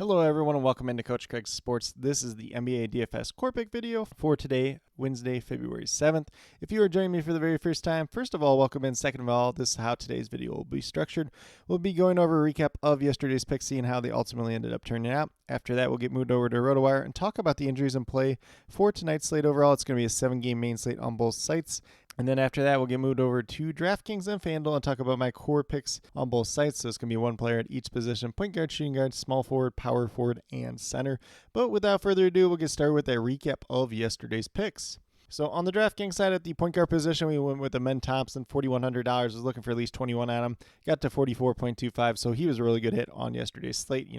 Hello everyone and welcome into Coach Craig's Sports. This is the NBA DFS Core Pick video for today, Wednesday, February 7th. If you are joining me for the very first time, first of all, welcome in. Second of all, this is how today's video will be structured. We'll be going over a recap of yesterday's picks, seeing how they ultimately ended up turning out. After that, we'll get moved over to RotoWire and talk about the injuries in play for tonight's slate overall. It's going to be a 7-game main slate on both sites. And then after that, we'll get moved over to DraftKings and FanDuel and talk about my core picks on both sites. So it's going to be one player at each position: point guard, shooting guard, small forward, power forward, and center. But without further ado, we'll get started with a recap of yesterday's picks. So on the DraftKings side, at the point guard position, we went with Amen Thompson, $4,100. Was looking for at least 21 at him. Got to 44.25, so he was a really good hit on yesterday's slate.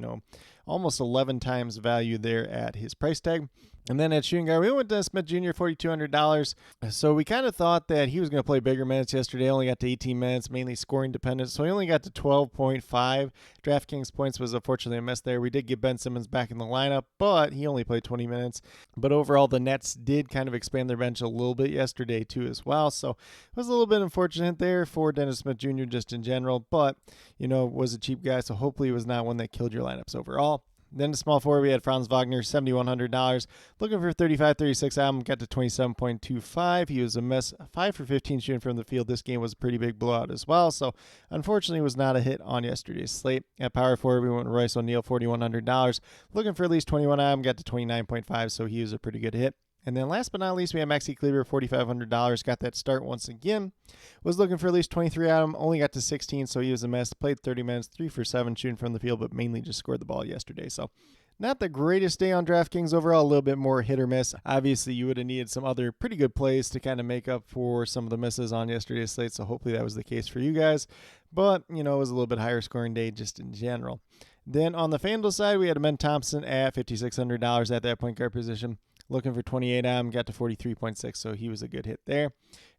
Almost 11 times value there at his price tag. And then at shooting guard, we went to Smith Jr., $4,200. So we kind of thought that he was going to play bigger minutes yesterday. Only got to 18 minutes, mainly scoring dependent. So he only got to 12.5. DraftKings points was unfortunately a mess there. We did get Ben Simmons back in the lineup, but he only played 20 minutes. But overall, the Nets did kind of expand their bench a little bit yesterday too as well. So it was a little bit unfortunate there for Dennis Smith Jr. just in general. But, was a cheap guy, so hopefully it was not one that killed your lineups overall. Then the small forward, we had Franz Wagner, $7,100. Looking for 35-36 album, got to 27.25. He was a mess, 5 for 15 shooting from the field. This game was a pretty big blowout as well. So unfortunately, was not a hit on yesterday's slate. At power forward, we went with Royce O'Neal, $4,100. Looking for at least 21 album, got to 29.5. So he was a pretty good hit. And then last but not least, we had Maxi Kleber, $4,500. Got that start once again. Was looking for at least 23 at him. Only got to 16, so he was a mess. Played 30 minutes, 3 for 7 shooting from the field, but mainly just scored the ball yesterday. So not the greatest day on DraftKings overall. A little bit more hit or miss. Obviously, you would have needed some other pretty good plays to kind of make up for some of the misses on yesterday's slate. So hopefully that was the case for you guys. But, it was a little bit higher scoring day just in general. Then on the FanDuel side, we had Amen Thompson at $5,600 at that point guard position. Looking for 28 at him, got to 43.6, so he was a good hit there.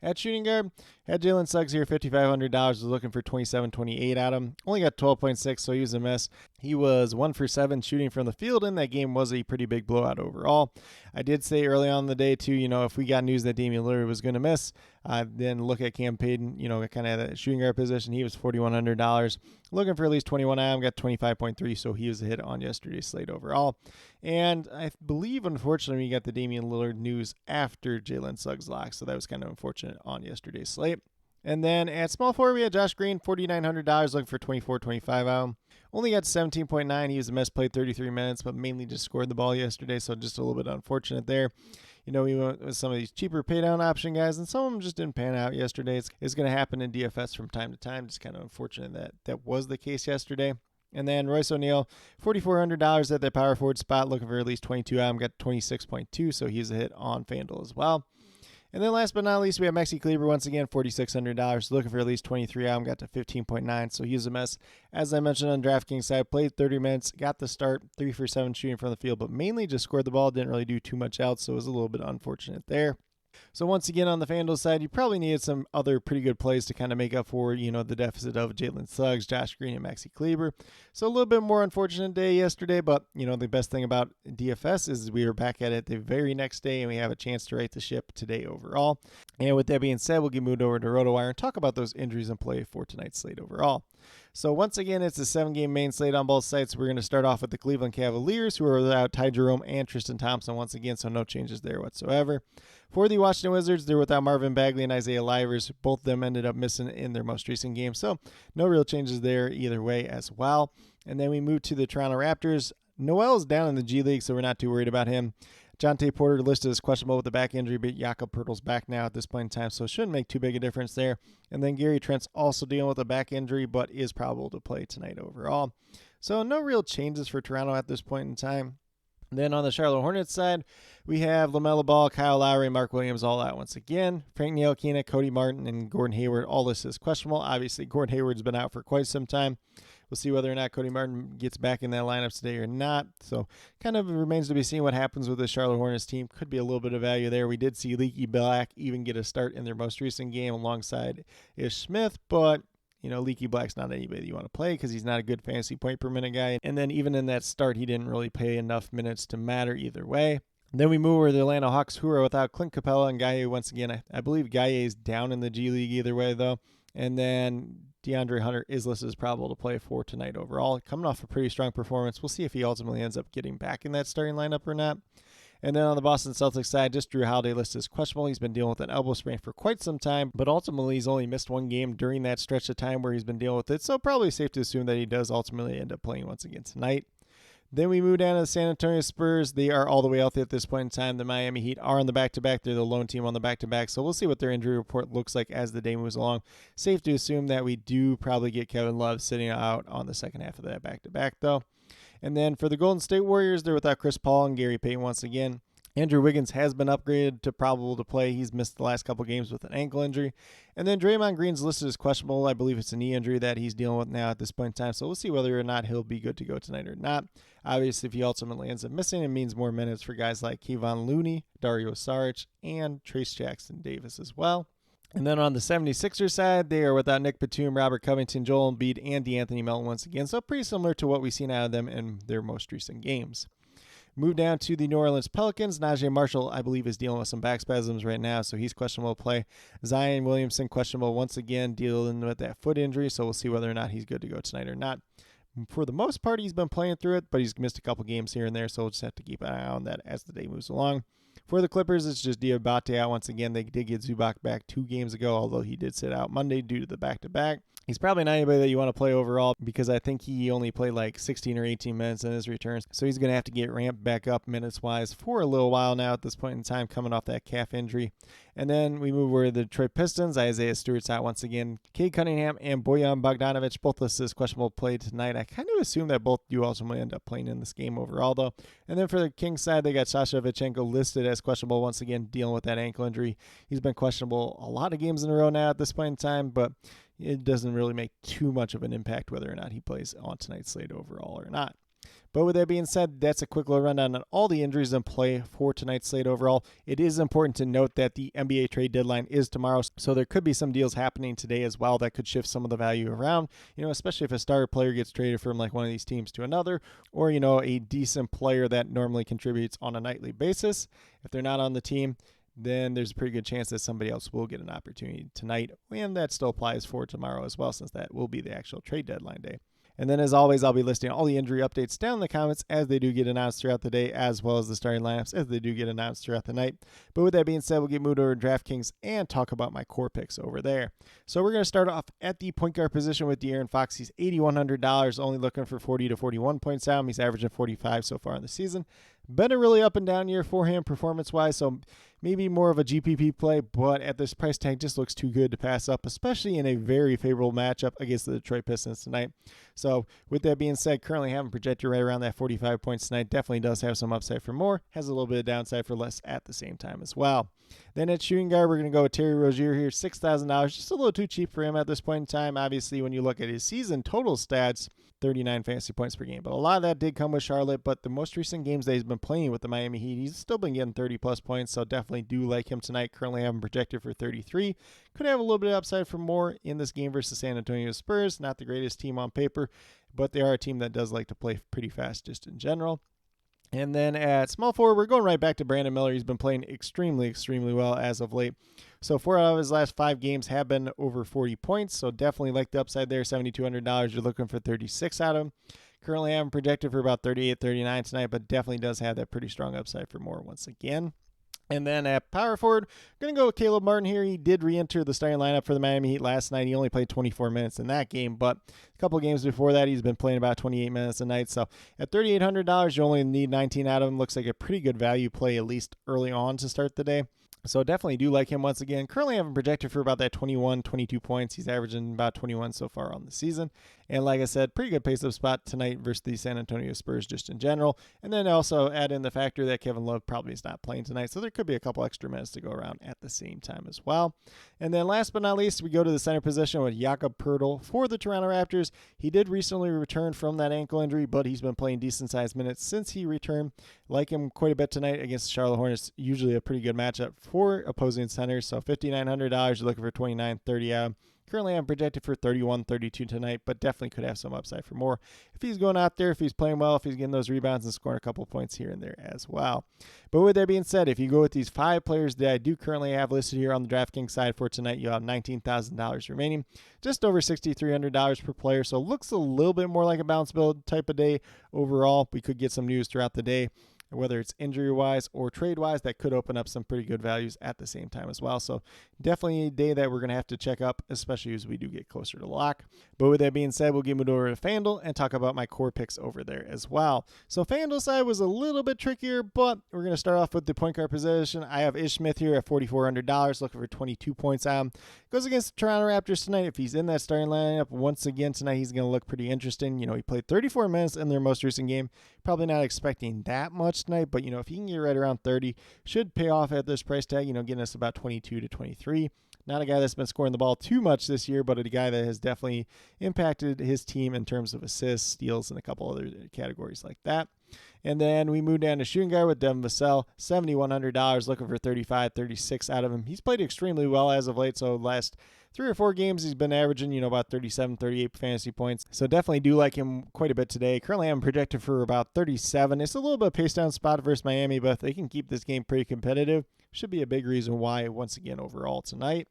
At shooting guard, had Jalen Suggs here, $5,500, was looking for 27-28 at him. Only got 12.6, so he was a mess. He was 1 for 7 shooting from the field, and that game was a pretty big blowout overall. I did say early on in the day, too, if we got news that Damian Lillard was going to miss, then look at Cam Payton, kind of that shooting guard position. He was $4,100. Looking for at least 21 at him, got 25.3, so he was a hit on yesterday's slate overall. And I believe, unfortunately, we got the Damian Lillard news after Jalen Suggs lock, so that was kind of unfortunate on yesterday's slate. And then at small forward, we had Josh Green, $4,900, looking for 24-25 out. Only got 17.9. He was a mess, played 33 minutes, but mainly just scored the ball yesterday, so just a little bit unfortunate there. We went with some of these cheaper paydown option guys, and some of them just didn't pan out yesterday. It's going to happen in DFS from time to time. Just kind of unfortunate that was the case yesterday. And then Royce O'Neal, $4,400 at that power forward spot, looking for at least 22 out. Got 26.2, so he's a hit on FanDuel as well. And then last but not least, we have Maxi Kleber once again, $4,600, looking for at least 23 out. Got to 15.9, so he's a mess. As I mentioned on DraftKings side, played 30 minutes, got the start, 3 for 7 shooting from the field, but mainly just scored the ball, didn't really do too much else, so it was a little bit unfortunate there. So once again, on the FanDuel side, you probably needed some other pretty good plays to kind of make up for, the deficit of Jalen Suggs, Josh Green, and Maxi Kleber. So a little bit more unfortunate day yesterday, but, the best thing about DFS is we were back at it the very next day, and we have a chance to right the ship today overall. And with that being said, we'll get moved over to RotoWire and talk about those injuries in play for tonight's slate overall. So once again, it's a 7-game main slate on both sites. We're going to start off with the Cleveland Cavaliers, who are without Ty Jerome and Tristan Thompson once again, so no changes there whatsoever. For the Washington Wizards, they're without Marvin Bagley and Isaiah Livers. Both of them ended up missing in their most recent game, so no real changes there either way as well. And then we move to the Toronto Raptors. Noel's down in the G League, so we're not too worried about him. Jonte Porter listed as questionable with the back injury, but Jakob Poeltl's back now at this point in time, so it shouldn't make too big a difference there. And then Gary Trent's also dealing with a back injury, but is probable to play tonight overall. So no real changes for Toronto at this point in time. Then on the Charlotte Hornets side, we have LaMelo Ball, Kyle Lowry, Mark Williams all out once again. Frank Ntilikina, Cody Martin, and Gordon Hayward all listed as questionable. Obviously, Gordon Hayward's been out for quite some time. We'll see whether or not Cody Martin gets back in that lineup today or not. So kind of remains to be seen what happens with the Charlotte Hornets team. Could be a little bit of value there. We did see Leaky Black even get a start in their most recent game alongside Ish Smith, but Leaky Black's not anybody you want to play because he's not a good fantasy point per minute guy. And then even in that start, he didn't really play enough minutes to matter either way. Then we move over to the Atlanta Hawks, who are without Clint Capella and Gaye once again. I believe Gaye is down in the G League either way, though. And then DeAndre Hunter is listed as probable to play for tonight overall. Coming off a pretty strong performance. We'll see if he ultimately ends up getting back in that starting lineup or not. And then on the Boston Celtics side, just Drew Holiday listed as questionable. He's been dealing with an elbow sprain for quite some time, but ultimately he's only missed one game during that stretch of time where he's been dealing with it. So probably safe to assume that he does ultimately end up playing once again tonight. Then we move down to the San Antonio Spurs. They are all the way healthy at this point in time. The Miami Heat are on the back-to-back. They're the lone team on the back-to-back. So we'll see what their injury report looks like as the day moves along. Safe to assume that we do probably get Kevin Love sitting out on the second half of that back-to-back, though. And then for the Golden State Warriors, they're without Chris Paul and Gary Payton once again. Andrew Wiggins has been upgraded to probable to play. He's missed the last couple games with an ankle injury. And then Draymond Green's listed as questionable. I believe it's a knee injury that he's dealing with now at this point in time. So we'll see whether or not he'll be good to go tonight or not. Obviously, if he ultimately ends up missing, it means more minutes for guys like Kevon Looney, Dario Saric, and Trace Jackson Davis as well. And then on the 76ers side, they are without Nick Batum, Robert Covington, Joel Embiid, and DeAnthony Melton once again. So pretty similar to what we've seen out of them in their most recent games. Move down to the New Orleans Pelicans. Najee Marshall, I believe, is dealing with some back spasms right now, so he's questionable to play. Zion Williamson, questionable once again, dealing with that foot injury, so we'll see whether or not he's good to go tonight or not. For the most part, he's been playing through it, but he's missed a couple games here and there, so we'll just have to keep an eye on that as the day moves along. For the Clippers, it's just Diabate out once again. They did get Zubac back 2 games ago, although he did sit out Monday due to the back-to-back. He's probably not anybody that you want to play overall because I think he only played like 16 or 18 minutes in his returns. So he's going to have to get ramped back up minutes-wise for a little while now at this point in time, coming off that calf injury. And then we move over to the Detroit Pistons. Isaiah Stewart's out once again. Cade Cunningham and Bojan Bogdanovic, both listed as questionable play tonight. I kind of assume that both do ultimately end up playing in this game overall, though. And then for the Kings side, they got Sasha Vichenko listed as questionable once again, dealing with that ankle injury. He's been questionable a lot of games in a row now at this point in time, but it doesn't really make too much of an impact whether or not he plays on tonight's slate overall or not. But with that being said, that's a quick little rundown on all the injuries in play for tonight's slate overall. It is important to note that the NBA trade deadline is tomorrow, so there could be some deals happening today as well that could shift some of the value around, especially if a star player gets traded from like one of these teams to another, or, a decent player that normally contributes on a nightly basis. If they're not on the team, then there's a pretty good chance that somebody else will get an opportunity tonight, and that still applies for tomorrow as well, since that will be the actual trade deadline day. And then, as always, I'll be listing all the injury updates down in the comments as they do get announced throughout the day, as well as the starting lineups as they do get announced throughout the night. But with that being said, we'll get moved over to DraftKings and talk about my core picks over there. So we're going to start off at the point guard position with De'Aaron Fox. He's $8,100, only looking for 40 to 41 points out. He's averaging 45 so far in the season. Been a really up and down year for him performance-wise, so maybe more of a GPP play, but at this price tag just looks too good to pass up, especially in a very favorable matchup against the Detroit Pistons tonight. So with that being said, currently having projected right around that 45 points tonight. Definitely does have some upside for more, has a little bit of downside for less at the same time as well. Then at shooting guard, we're going to go with Terry Rozier here, $6,000, just a little too cheap for him at this point in time. Obviously, when you look at his season total stats, 39 fantasy points per game. But a lot of that did come with Charlotte, but the most recent games that he's been playing with the Miami Heat, he's still been getting 30-plus points, so definitely do like him tonight. Currently have him projected for 33. Could have a little bit of upside for more in this game versus San Antonio Spurs. Not the greatest team on paper, but they are a team that does like to play pretty fast just in general. And then at small forward, we're going right back to Brandon Miller. He's been playing extremely, extremely well as of late. So 4 out of his last 5 games have been over 40 points. So definitely like the upside there. $7,200. You're looking for 36 out of him. Currently I have him projected for about 38, 39 tonight, but definitely does have that pretty strong upside for more once again. And then at power forward, I'm going to go with Caleb Martin here. He did re-enter the starting lineup for the Miami Heat last night. He only played 24 minutes in that game, but a couple games before that, he's been playing about 28 minutes a night. So at $3,800, you only need 19 out of him. Looks like a pretty good value play, at least early on to start the day. So definitely do like him once again. Currently have him projected for about that 21, 22 points. He's averaging about 21 so far on the season. And like I said, pretty good pace-up spot tonight versus the San Antonio Spurs just in general. And then also add in the factor that Kevin Love probably is not playing tonight. So there could be a couple extra minutes to go around at the same time as well. And then last but not least, we go to the center position with Jakob Poeltl for the Toronto Raptors. He did recently return from that ankle injury, but he's been playing decent-sized minutes since he returned. Like him quite a bit tonight against the Charlotte Hornets. Usually a pretty good matchup for opposing centers. So $5,900, you're looking for 29, 30 out. Currently, I'm projected for 31, 32 tonight, but definitely could have some upside for more. If he's going out there, if he's playing well, if he's getting those rebounds and scoring a couple points here and there as well. But with that being said, if you go with these 5 players that I do currently have listed here on the DraftKings side for tonight, you'll have $19,000 remaining, just over $6,300 per player. So it looks a little bit more like a bounce build type of day overall. We could get some news throughout the day, whether it's injury-wise or trade-wise, that could open up some pretty good values at the same time as well. So definitely a day that we're going to have to check up, especially as we do get closer to lock. But with that being said, we'll get moved over to FanDuel and talk about my core picks over there as well. So FanDuel side was a little bit trickier, but we're going to start off with the point guard position. I have Ish Smith here at $4,400, looking for 22 points on him. Goes against the Toronto Raptors tonight. If he's in that starting lineup once again tonight, he's going to look pretty interesting. He played 34 minutes in their most recent game. Probably not expecting that much tonight, but if he can get right around 30, should pay off at this price tag, getting us about 22 to 23. Not a guy that's been scoring the ball too much this year, but a guy that has definitely impacted his team in terms of assists, steals, and a couple other categories like that. And then we move down to shooting guard with Devin Vassell, $7,100, looking for 35, 36 out of him. He's played extremely well as of late, so last 3 or 4 games he's been averaging, about 37, 38 fantasy points. So definitely do like him quite a bit today. Currently I'm projected for about 37. It's a little bit of a pace down spot versus Miami, but if they can keep this game pretty competitive, should be a big reason why once again overall tonight.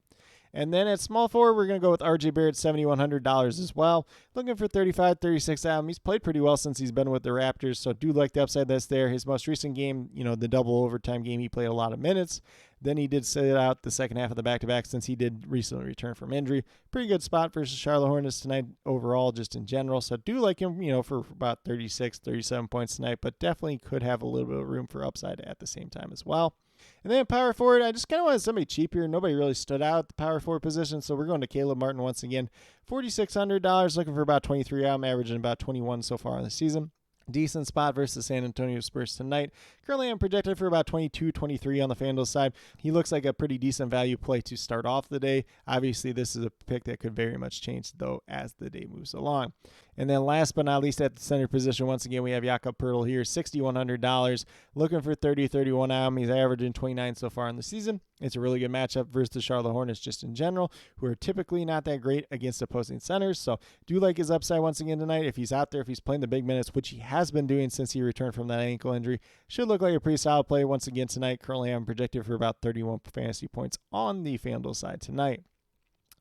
And then at small forward, we're going to go with RJ Barrett, $7,100 as well. Looking for 35, 36 out. He's played pretty well since he's been with the Raptors, so do like the upside that's there. His most recent game, the double overtime game, he played a lot of minutes. Then he did sit out the second half of the back-to-back since he did recently return from injury. Pretty good spot versus Charlotte Hornets tonight overall, just in general. So do like him, for about 36, 37 points tonight, but definitely could have a little bit of room for upside at the same time as well. And then power forward, I just kind of wanted somebody cheap here. Nobody really stood out at the power forward position, so we're going to Caleb Martin once again. $4,600, looking for about 23 out. I'm averaging about 21 so far in the season. Decent spot versus San Antonio Spurs tonight. Currently, I'm projected for about 22, 23 on the FanDuel side. He looks like a pretty decent value play to start off the day. Obviously, this is a pick that could very much change, though, as the day moves along. And then last but not least, at the center position, once again, we have Jakob Poeltl here, $6,100, looking for 30, 31 out. He's averaging 29 so far in the season. It's a really good matchup versus the Charlotte Hornets just in general, who are typically not that great against opposing centers. So do like his upside once again tonight. If he's out there, if he's playing the big minutes, which he has been doing since he returned from that ankle injury, should look like a pretty solid play once again tonight. Currently, I'm projected for about 31 fantasy points on the FanDuel side tonight.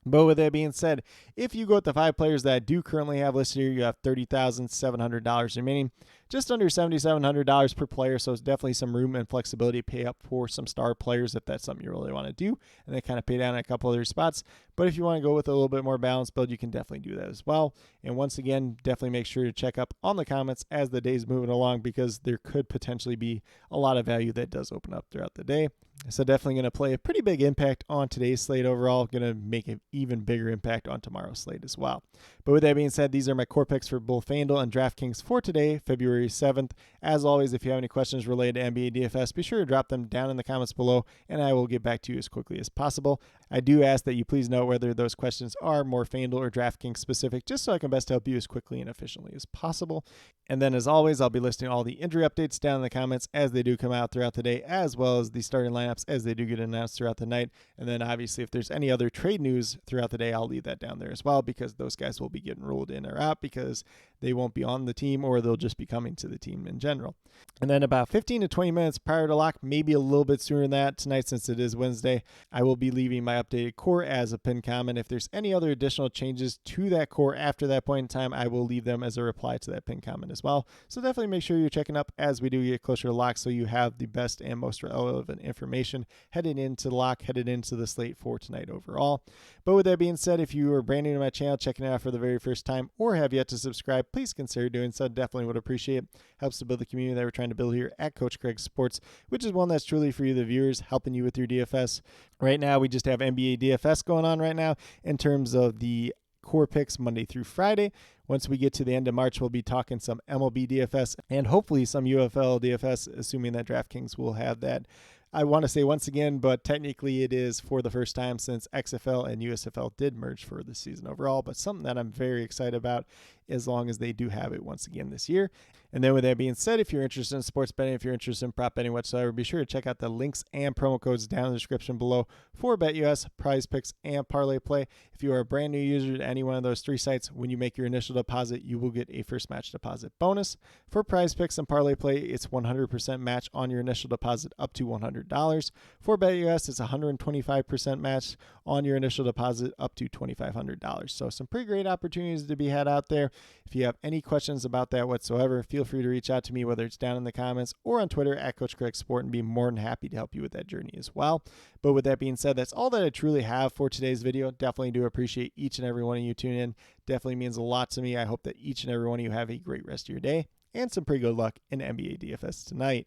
But with that being said, if you go with the 5 players that I do currently have listed here, you have $30,700 remaining, just under $7,700 per player. So it's definitely some room and flexibility to pay up for some star players if that's something you really want to do, and then kind of pay down a couple other spots. But if you want to go with a little bit more balanced build, you can definitely do that as well. And once again, definitely make sure to check up on the comments as the day's moving along, because there could potentially be a lot of value that does open up throughout the day. So definitely going to play a pretty big impact on today's slate overall. Going to make an even bigger impact on tomorrow's slate as well. But with that being said, these are my core picks for both FanDuel and DraftKings for today, February 7th. As always, if you have any questions related to NBA DFS, be sure to drop them down in the comments below, and I will get back to you as quickly as possible. I do ask that you please note whether those questions are more FanDuel or DraftKings specific, just so I can best help you as quickly and efficiently as possible. And then, as always, I'll be listing all the injury updates down in the comments as they do come out throughout the day, as well as the starting lineups as they do get announced throughout the night. And then, obviously, if there's any other trade news throughout the day, I'll leave that down there as well, because those guys will be getting ruled in or out because they won't be on the team, or they'll just be coming to the team in general. And then about 15 to 20 minutes prior to lock, maybe a little bit sooner than that tonight since it is Wednesday, I will be leaving my updated core as a pinned comment. If there's any other additional changes to that core after that point in time, I will leave them as a reply to that pinned comment as well. So definitely make sure you're checking up as we do get closer to lock, so you have the best and most relevant information heading into the lock, headed into the slate for tonight overall. But with that being said, if you are brand new to my channel, checking it out for the very first time, or have yet to subscribe, please consider doing so. Definitely would appreciate it. Helps to build the community that we're trying to build here at Coach Craig Sports, which is one that's truly for you, the viewers, helping you with your DFS. Right now, we just have NBA DFS going on right now in terms of the core picks Monday through Friday. Once we get to the end of March, we'll be talking some MLB DFS and hopefully some UFL DFS, assuming that DraftKings will have that. I want to say once again, but technically it is for the first time since XFL and USFL did merge for the season overall, but something that I'm very excited about as long as they do have it once again this year. And then with that being said, if you're interested in sports betting, if you're interested in prop betting whatsoever, be sure to check out the links and promo codes down in the description below for BetUS, Prize Picks, and Parlay Play. If you are a brand new user to any one of those three sites, when you make your initial deposit, you will get a first match deposit bonus. For Prize Picks and Parlay Play, it's 100% match on your initial deposit up to $100. For BetUS, it's 125% match on your initial deposit up to $2,500. So some pretty great opportunities to be had out there. If you have any questions about that whatsoever, feel free to reach out to me, whether it's down in the comments or on Twitter at CoachCraigSport, and be more than happy to help you with that journey as well. But with that being said, that's all that I truly have for today's video. Definitely do appreciate each and every one of you tuning in. Definitely means a lot to me. I hope that each and every one of you have a great rest of your day and some pretty good luck in NBA DFS tonight.